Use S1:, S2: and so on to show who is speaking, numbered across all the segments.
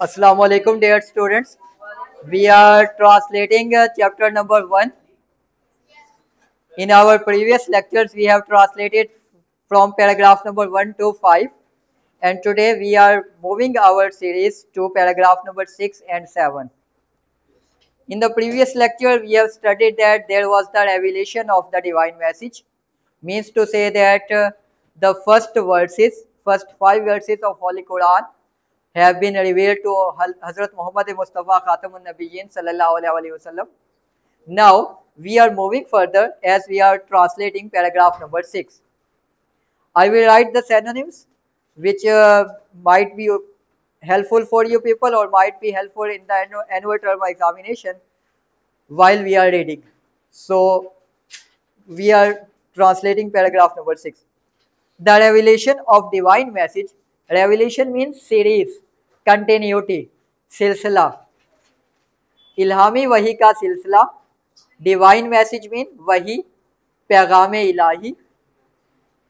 S1: Assalamu alaikum, dear students. We are translating chapter number 1. In our previous lectures, we have translated from paragraph number 1 to 5. And today we are moving our series to paragraph number 6 and 7. In the previous lecture, we have studied that there was the revelation of the divine message. Means to say that the first 5 verses of Holy Quran have been revealed to Hazrat Muhammad Mustafa Khatamun Nabiyyin sallallahu alaihi wasallam. Now we are moving further as we are translating paragraph number 6. I will write the synonyms which might be helpful for you people or might be helpful in the annual term examination while we are reading. So we are translating paragraph number 6. The revelation of divine message. Revelation means series, continuity, silsila. इल्हामी वही का सिलसिला. Divine message mean वही, पैगाम इलाही.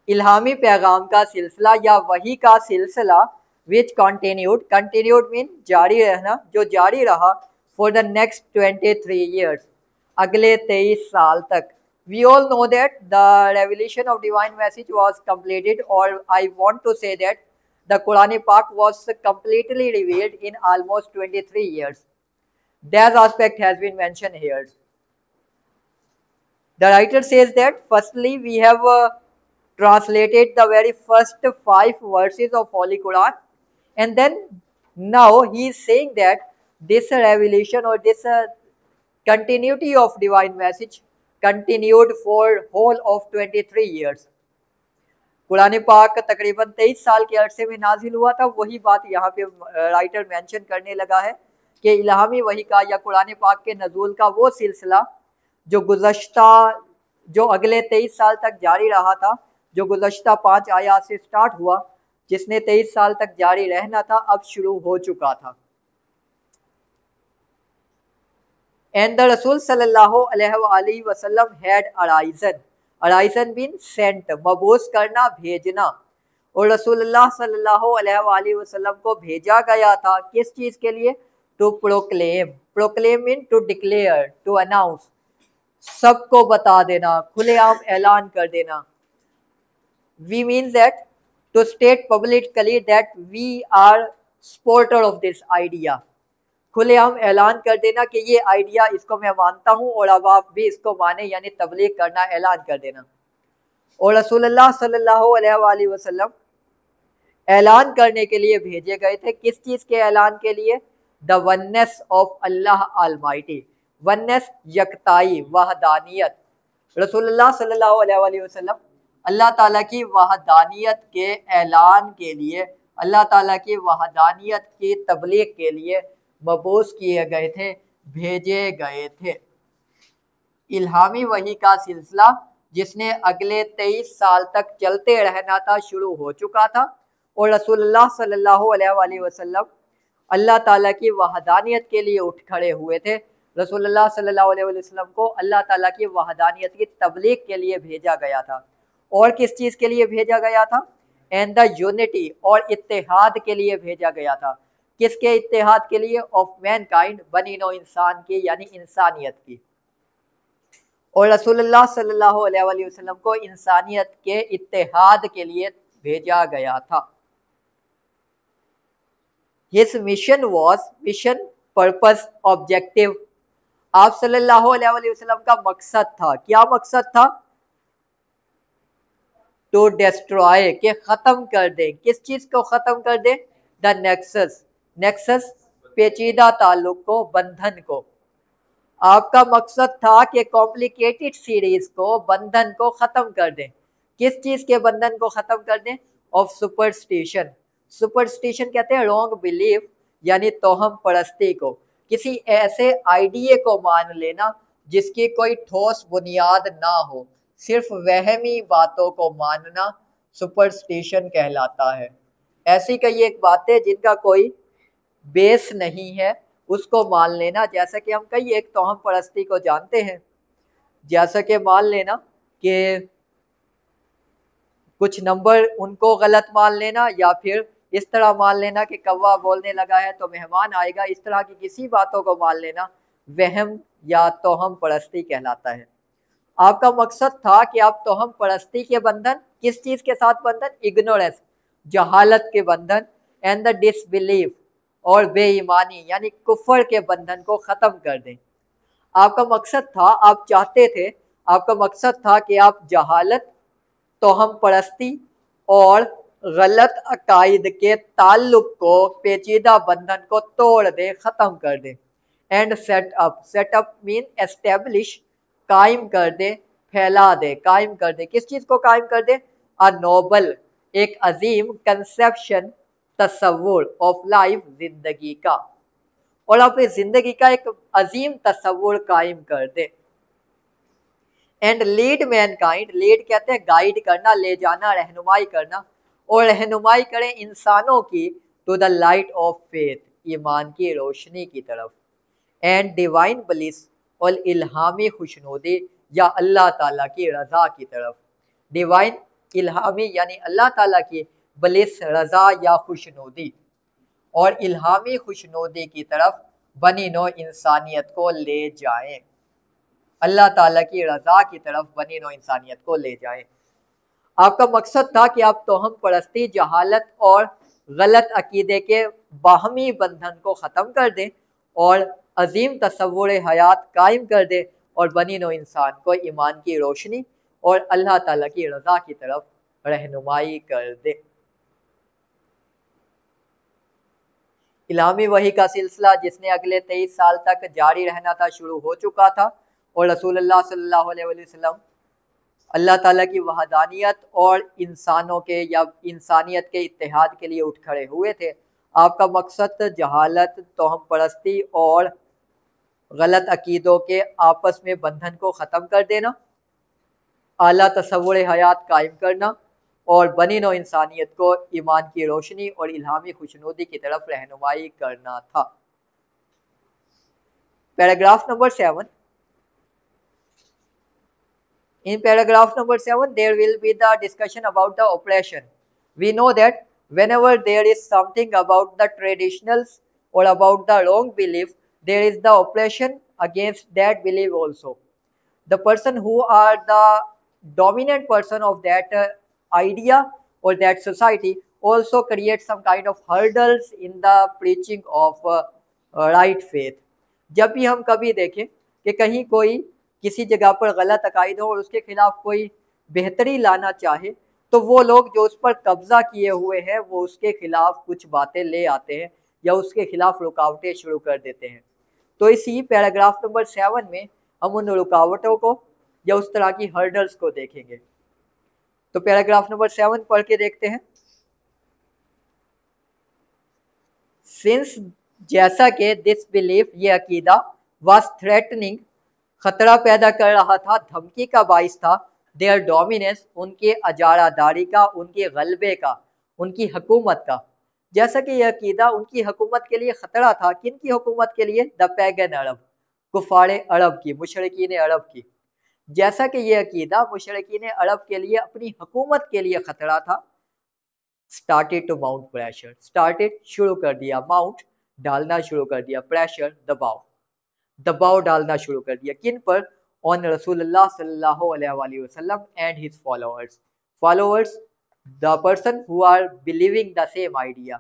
S1: इल्हामी पैगाम का सिलसिला या वही का सिलसिला विच कंटिन्यूड मीन जारी रहना, जो जारी रहा फॉर द नेक्स्ट 23 years, अगले 23 साल तक. We all know that the revelation of divine message was completed, or I want to say that the Quran Pak was completely revealed in almost 23 years. That aspect has been mentioned here. The writer says that firstly we have translated the very first 5 verses of Holy Quran, and then now he is saying that this revelation or this continuity of divine message continued for whole of 23 years. Quran पाक तकरीबन 23 साल के अरसे में नाजिल हुआ था. वही बात यहाँ पे राइटर मेंशन करने लगा है कि इल्हामी वही का या कुरान पाक के नज़ूल का वो सिलसिला जो अगले 23 साल तक जारी रहा था, जो गुज़श्ता 5 आयात से स्टार्ट हुआ, जिसने 23 साल तक जारी रहना था, अब शुरू हो चुका था. And the Rasul sallallahu alaihi wasallam had arisen. Arisen means sent, मबूस करना, भेजना. और रसूलुल्लाह सल्लल्लाहु अलैहि वसल्लम को भेजा गया था किस चीज़ के लिए? To proclaim. Proclaim mean to declare, to announce, सबको बता देना, खुलेआम ऐलान कर देना. We mean that to state publicly that we are supporter of this idea. खुलेआम ऐलान कर देना कि ये आइडिया, इसको मैं मानता हूँ और अब आप भी इसको माने, यानी तबलीग करना, ऐलान कर देना. और रसूलुल्लाह सल्लल्लाहु अलैहि वसल्लम ऐलान करने के लिए भेजे गए थे. किस चीज़ के ऐलान के लिए? The oneness of Allah almighty. Oneness, यकताई, वहदानियत. रसूलुल्लाह सल्लल्लाहु अलैहि वसल्लम अल्लाह ताला की वहदानियत के ऐलान के लिए, अल्लाह ताला की वहदानियत की तबलीग के लिए मबूस किए गए थे, भेजे गए थे. इल्हामी वही का सिलसिला जिसने अगले 23 साल तक चलते रहना था, शुरू हो चुका था. और रसूलुल्लाह सल्लल्लाहु अलैहि वसल्लम अल्लाह ताला की वहदानियत के लिए उठ खड़े हुए थे. रसूलुल्लाह सल्लल्लाहु अलैहि वसल्लम को अल्लाह ताला की वहदानियत की तबलीग के लिए भेजा गया था. और किस चीज़ के लिए भेजा गया था? एंड द यूनिटी, और इत्तेहाद के लिए भेजा गया था. किसके इत्तेहाद के लिए? ऑफ मैन काइंड, बनी नौ इंसान की, यानी इंसानियत की. और रसूलुल्लाह सल्लल्लाहु अलैहि वसल्लम को इंसानियत के इत्तेहाद के लिए भेजा गया था. His mission was, mission, purpose, objective. आप सल्लल्लाहु अलैहि वसल्लम का मकसद था. क्या मकसद था? टू डिस्ट्रॉय, के ख़त्म कर दे. किस चीज़ को ख़त्म कर दे? The nexus. नेक्सस, पेचीदा ताल्लुक को, बंधन को. आपका मकसद था कि कॉम्प्लिकेटेड सीरीज को, बंधन को ख़त्म कर दें. किस चीज़ के बंधन को ख़त्म कर दें? Of superstition. सुपरस्टिशन कहते हैं रॉन्ग बिलीफ, यानी तोहम परस्ती को. किसी ऐसे आइडिया को मान लेना जिसकी कोई ठोस बुनियाद ना हो, सिर्फ वहमी बातों को मानना सुपरस्टिशन कहलाता है. ऐसी कई एक बातें जिनका कोई बेस नहीं है, उसको मान लेना. जैसा कि हम कई एक तोहम परस्ती को जानते हैं, जैसा कि मान लेना कि कुछ नंबर उनको गलत मान लेना, या फिर इस तरह मान लेना कि कौवा बोलने लगा है तो मेहमान आएगा, इस तरह की किसी बातों को मान लेना वहम या तोहम परस्ती कहलाता है। आपका मकसद था कि आप तोहम परस्ती के बंधन, किस चीज के साथ बंधन, इग्नोरेंस, जहालत के बंधन, एंड द डिसबिलीफ, और बेईमानी यानी कुफर के बंधन को खत्म कर दें। आपका मकसद था, आप चाहते थे, आपका मकसद था कि आप जहालत, तोहम परस्ती और गलत अकायद के ताल्लुक को, पेचीदा बंधन को तोड़ दें, खत्म कर दें। एंड सेटअप मीन एस्टेब्लिश, कायम कर दे, फैला दे, कायम कर दे। किस चीज को कायम कर दे? अ नोबल, एक अजीम कंसेप्शन, तस्वुर ऑफ लाइफ, जिंदगी का, और अपनी जिंदगी का एक अजीम तस्वुर कायम कर दे। एंड लीड मैनकाइंड, लीड कहते हैं गाइड करना, ले जाना, रहनुमाई करना, और रहनुमाई करें इंसानों की to the light of faith, ईमान की रोशनी की तरफ। एंड डिवाइन ब्लिस, और इल्हामी खुशनुदी या अल्लाह ताला की रजा की तरफ। डिवाइन, इल्हामी यानी अल्लाह ताला की, ब्लिस रजा या खुशनुदी, और इल्हामी खुशनुदी की तरफ बनी नो इंसानियत को ले जाएं, अल्लाह ताला की रजा की तरफ बनी नो इंसानियत को ले जाएं। आपका मकसद था कि आप तोहम परस्ती, जहालत और गलत अकीदे के बाहमी बंधन को ख़त्म कर दें और अजीम तस्वुर हयात कायम कर दें, और बनी नो इंसान को ईमान की रोशनी और अल्लाह ताला की रजा की तरफ रहनुमाई कर दे। इलामी वही का सिलसिला जिसने अगले 23 साल तक जारी रहना था, शुरू हो चुका था, और रसूलुल्लाह सल्लल्लाहु अलैहि वसल्लम अल्लाह ताला की वहदानियत और इंसानों के या इंसानियत के इत्तेहाद के लिए उठ खड़े हुए थे। आपका मकसद जहालत, तोहम परस्ती और गलत अकीदों के आपस में बंधन को ख़त्म कर देना, आला तस्वुर हयात कायम करना, और बनी नो इंसानियत को ईमान की रोशनी और इल्हामी खुशनुदी की तरफ रहनुमाई करना था। Paragraph number 7। In paragraph number 7, there will be the discussion about the oppression. We know that whenever there is something about the traditionals or about the wrong belief, there is the oppression against that belief also. The person who are the dominant person of that idea or that society also creates some kind of hurdles in the preaching of right faith. जब भी हम कभी देखें कि कहीं कोई किसी जगह पर गलत अकायद हो और उसके खिलाफ कोई बेहतरी लाना चाहे, तो वो लोग जो उस पर कब्जा किए हुए हैं वो उसके खिलाफ कुछ बातें ले आते हैं या उसके खिलाफ रुकावटें शुरू कर देते हैं। तो इसी पैराग्राफ नंबर 7 में हम उन रुकावटों को या उस तरह की हर्डल्स को देखेंगे। तो पैराग्राफ नंबर 7 पढ़ के देखते हैं। सिंस, जैसा कि दिस बिलीफ, ये अकीदा, वाज थ्रेटनिंग, खतरा पैदा कर रहा था, धमकी का बाइस था, देयर डोमिनेंस, उनके अजारादारी का, उनके गलबे का, उनकी हुकूमत का। जैसा कि यह अकीदा उनकी हुकूमत के लिए खतरा था, किन की हुकूमत के लिए? द पैगन अरब, कुफारे अरब की, मुशरिकीन अरब की। जैसा कि यह अकीदा मुशरिकीन अरब के लिए, अपनी हुकूमत के लिए खतरा था। Started to mount pressure, started शुरू कर दिया, माउंट डालना शुरू कर दिया, प्रेशर दबाव, दबाव डालना शुरू कर दिया, किन पर? ऑन रसूलुल्लाह सल्लल्लाहु अलैहि वसल्लम and his followers, followers the person who are believing the same idea,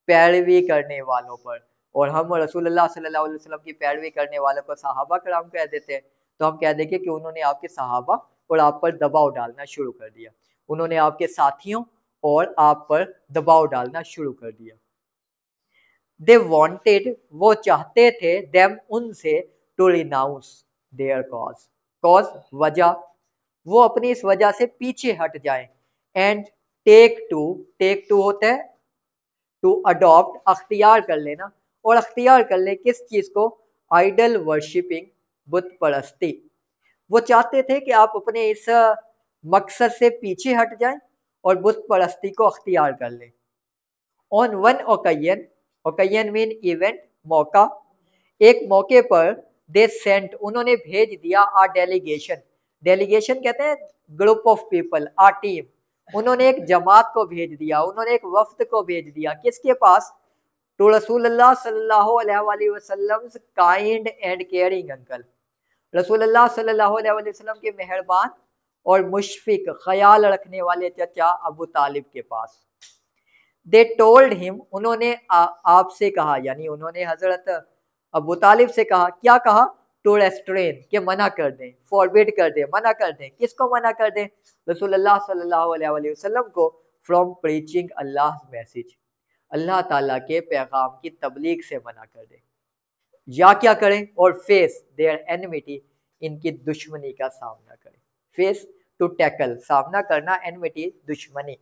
S1: पैरवी करने वालों पर। और हम रसूलुल्लाह सल्लल्लाहु अलैहि वसल्लम की पैरवी करने वालों को सहाबा कराम कह देते हैं, तो हम कह देंगे कि उन्होंने आपके सहाबा और आप पर दबाव डालना शुरू कर दिया, उन्होंने आपके साथियों और आप पर दबाव डालना शुरू कर दिया। They wanted, वो चाहते थे, them, उनसे, to renounce their cause, cause वजह, वो अपनी इस वजह से पीछे हट जाएं, and take to होता है to adopt, अख्तियार कर लेना, और अख्तियार कर ले किस चीज को? आइडल वर्शिपिंग, बुत परस्ती। वो चाहते थे कि आप अपने इस मकसद से पीछे हट जाएं और बुत परस्ती को अख्तियार कर लें। On one occasion, occasion mean event, मौका, एक मौके पर, दे सेंट, उन्होंने भेज दिया, आ डेलीगेशन, डेलीगेशन कहते हैं group of people, a team, उन्होंने एक जमात को भेज दिया, उन्होंने एक वफ्द को भेज दिया, किसके पास? टू रसूलुल्लाह सल्लल्लाहु अलैहि वसल्लम काइंड एंड केयरिंग अंकल, रसूलुल्लाह सल्लल्लाहु अलैहि वसल्लम के मेहरबान और मुशफिक ख्याल रखने वाले चचा अबू तालिब के पास। दे टोल्ड हिम, उन्होंने आपसे कहा, यानी उन्होंने हजरत अबू तालिब से कहा, क्या कहा? टू रेस्ट्रेन, के मना कर दें, फॉरबिड कर दें, मना कर दें। किसको मना कर दें? रसूलुल्लाह सल्लल्लाहु अलैहि वसल्लम को, फ्रॉम प्रीचिंग अल्लाह मैसेज, अल्लाह ताला के पैगाम की तबलीग से मना कर दें। या क्या करें? और फेस देयर एनमिटी, इनकी दुश्मनी का सामना करें। फेस टू टैकल, सामना करना, एनमिटी दुश्मनी।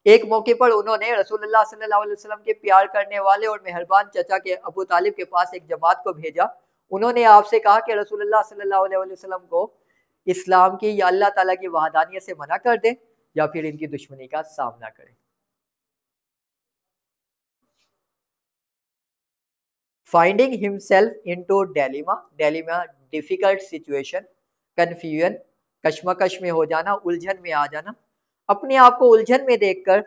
S1: एक मौके पर उन्होंने रसूलुल्लाह सल्लल्लाहु अलैहि वसल्लम के प्यार करने वाले और मेहरबान चचा के अबू तालिब के पास एक जमात को भेजा। उन्होंने आपसे कहा कि रसूलुल्लाह सल्लल्लाहु अलैहि वसल्लम को इस्लाम की या अल्लाह ताला की वहदानियत से मना कर दें या फिर इनकी दुश्मनी का सामना करें। Finding himself into dilemma, dilemma difficult situation, confusion, कश्मकश में हो जाना, उलझन में आ जाना। अपने आप को उलझन में देखकर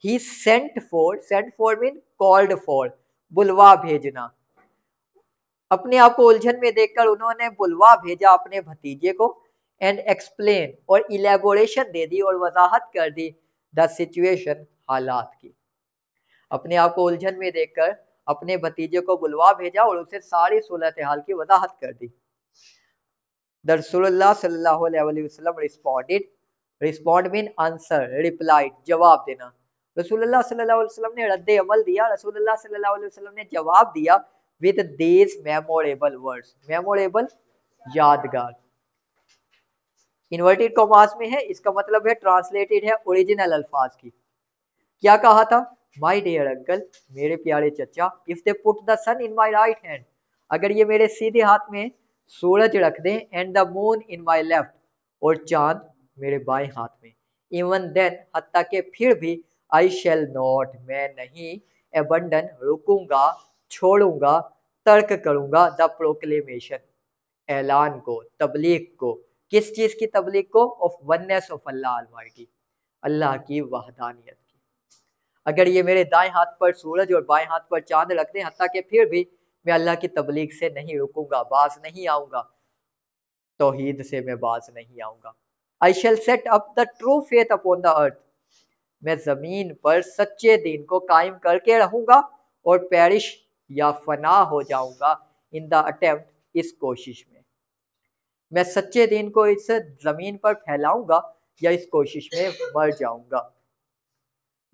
S1: ही sent for mean called for, बुलवा भेजना। अपने आप को उलझन में देखकर उन्होंने बुलवा भेजा अपने भतीजे को, एंड एक्सप्लेन, और इलेबोरेशन दे दी और वजाहत कर दी, द सिचुएशन, हालात की। अपने आप को उलझन में देखकर अपने भतीजे को बुलवा भेजा और उसे सारी सूरत हाल की वजाहत कर दी। रसूलुल्लाह सल्लल्लाहु अलैहि वसल्लम responded, respond mean answer, replied, जवाब देना। रसूलुल्लाह सल्लल्लाहु अलैहि वसल्लम ने रद्द अमल दिया, रसूलुल्लाह सल्लल्लाहु अलैहि वसल्लम ने जवाब दिया with these memorable words, memorable, यादगार, इन्वर्टेड कॉमास में है, इसका मतलब है ट्रांसलेटेड है ओरिजिनल अल्फाज की। क्या कहा था? माई डियर अंकल, मेरे प्यारे चचा, if they put the sun in my right hand, अगर ये मेरे सीधे हाथ में सूरज रख दें, and the moon in my left, और चांद मेरे बाएं हाथ में, इवन देन, हत्ता के फिर भी, आई शेल नॉट, मैं नहीं, एबंडन, रुकूंगा, छोड़ूंगा, तर्क करूंगा, द प्रोक्लेमेशन, ऐलान को, तबलीग को। किस चीज की तबलीग को? Of oneness of Allah almighty, अल्लाह की वहदानियत की। अगर ये मेरे दाएं हाथ पर सूरज और बाएं हाथ पर चांद रख दें, हत्ता के फिर भी मैं अल्लाह की तबलीग से नहीं रुकूंगा, बाज नहीं आऊंगा, तौहीद से मैं बाज नहीं आऊंगा। I shall set up the true faith upon the earth, मैं जमीन पर सच्चे दीन को कायम करके रहूंगा और पेरिश या फना हो जाऊंगा, इन द अटेम्प्ट, इस कोशिश में। मैं सच्चे दीन को इस जमीन पर फैलाऊंगा या इस कोशिश में मर जाऊंगा।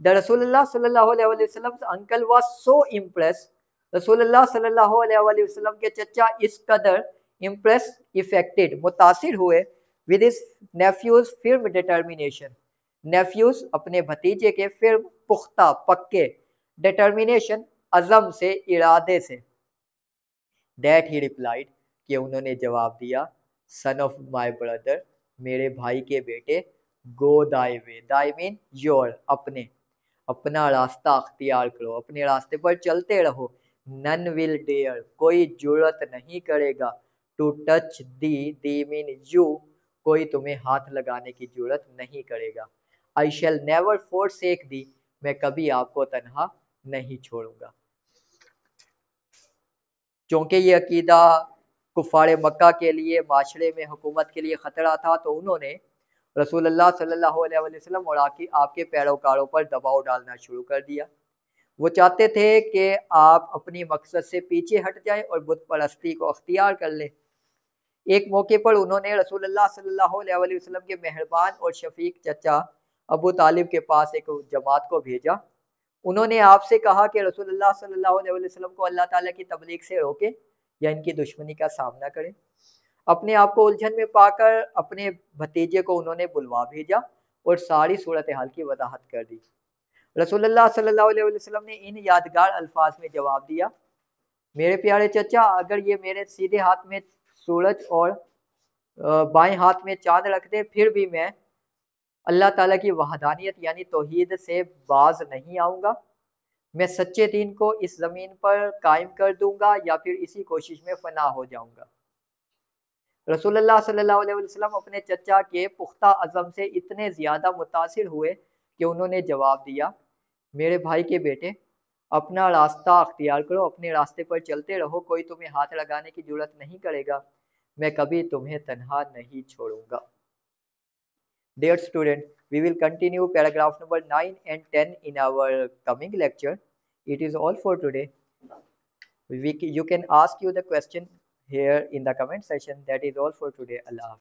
S1: द रसूलुल्लाह सल्लल्लाहु अलैहि वसल्लम अंकल वाज सो इम्प्रेस, रसूलुल्लाह सल्लल्लाहु अलैहि वसल्लम के चचा इस कदर इम्प्रेस, इफेक्टेड, मुतासिर हुए, with his nephew's firm determination, nephew's अपने भतीजे के, फिर्म पुख्ता, पक्के, डिटर्मिनेशन अज़म से, इरादे से, दैट ही रिप्लाइड, कि उन्होंने जवाब दिया, सन ऑफ माई ब्रदर, मेरे भाई के बेटे, गो दाई वे, दाई मीन योर, अपने, अपना रास्ता अख्तियार करो, अपने रास्ते पर चलते रहो। नन विल डेयर, कोई जुर्रत नहीं करेगा, to touch the mean you, कोई तुम्हें हाथ लगाने की जुर्रत नहीं करेगा। आई शैल नेवर फोरसेक दी, मैं कभी आपको तन्हा नहीं छोड़ूंगा। क्योंकि ये अकीदा कुफार मक्का के लिए, माशरे में हुकूमत के लिए ख़तरा था, तो उन्होंने रसूलुल्लाह सल्लल्लाहु अलैहि वसल्लम और आपके पैरोकारों पर दबाव डालना शुरू कर दिया। वो चाहते थे कि आप अपनी मकसद से पीछे हट जाएं और बुत परस्ती को अख्तियार कर लें। एक मौके पर उन्होंने रसूलुल्लाह सल्लल्लाहु अलैहि वसल्लम के मेहरबान और शफीक चचा अबू तालिब के पास एक जमात को भेजा। उन्होंने आपसे कहा कि रसूलुल्लाह सल्लल्लाहु अलैहि वसल्लम को अल्लाह ताला की तबलीग से रोके या इनकी दुश्मनी का सामना करें। अपने आप को उलझन में पाकर अपने भतीजे को उन्होंने बुलवा भेजा और सारी सूरत हाल की वजाहत कर दी। रसूलुल्लाह सल्लल्लाहु अलैहि वसल्लम ने इन यादगार अल्फाज में जवाब दिया, मेरे प्यारे चचा, अगर ये मेरे सीधे हाथ में सूरज और बाएं हाथ में चांद रख दे, फिर भी मैं अल्लाह ताला की वहदानियत यानी तौहीद से बाज नहीं आऊंगा। मैं सच्चे दीन को इस जमीन पर कायम कर दूंगा या फिर इसी कोशिश में फना हो जाऊंगा। रसूलुल्लाह सल्लल्लाहु अलैहि वसल्लम अपने चचा के पुख्ता अज़म से इतने ज़्यादा मुतासिर हुए कि उन्होंने जवाब दिया, मेरे भाई के बेटे, अपना रास्ता अख्तियार करो, अपने रास्ते पर चलते रहो, कोई तुम्हें हाथ लगाने की जरूरत नहीं करेगा, मैं कभी तुम्हें तन्हा नहीं छोड़ूंगा। Dear student, we will continue paragraph number 9 and 10 in our coming lecture. It is all for today. You can ask you the question here in the comment section. That is all for today. Allah Hafiz.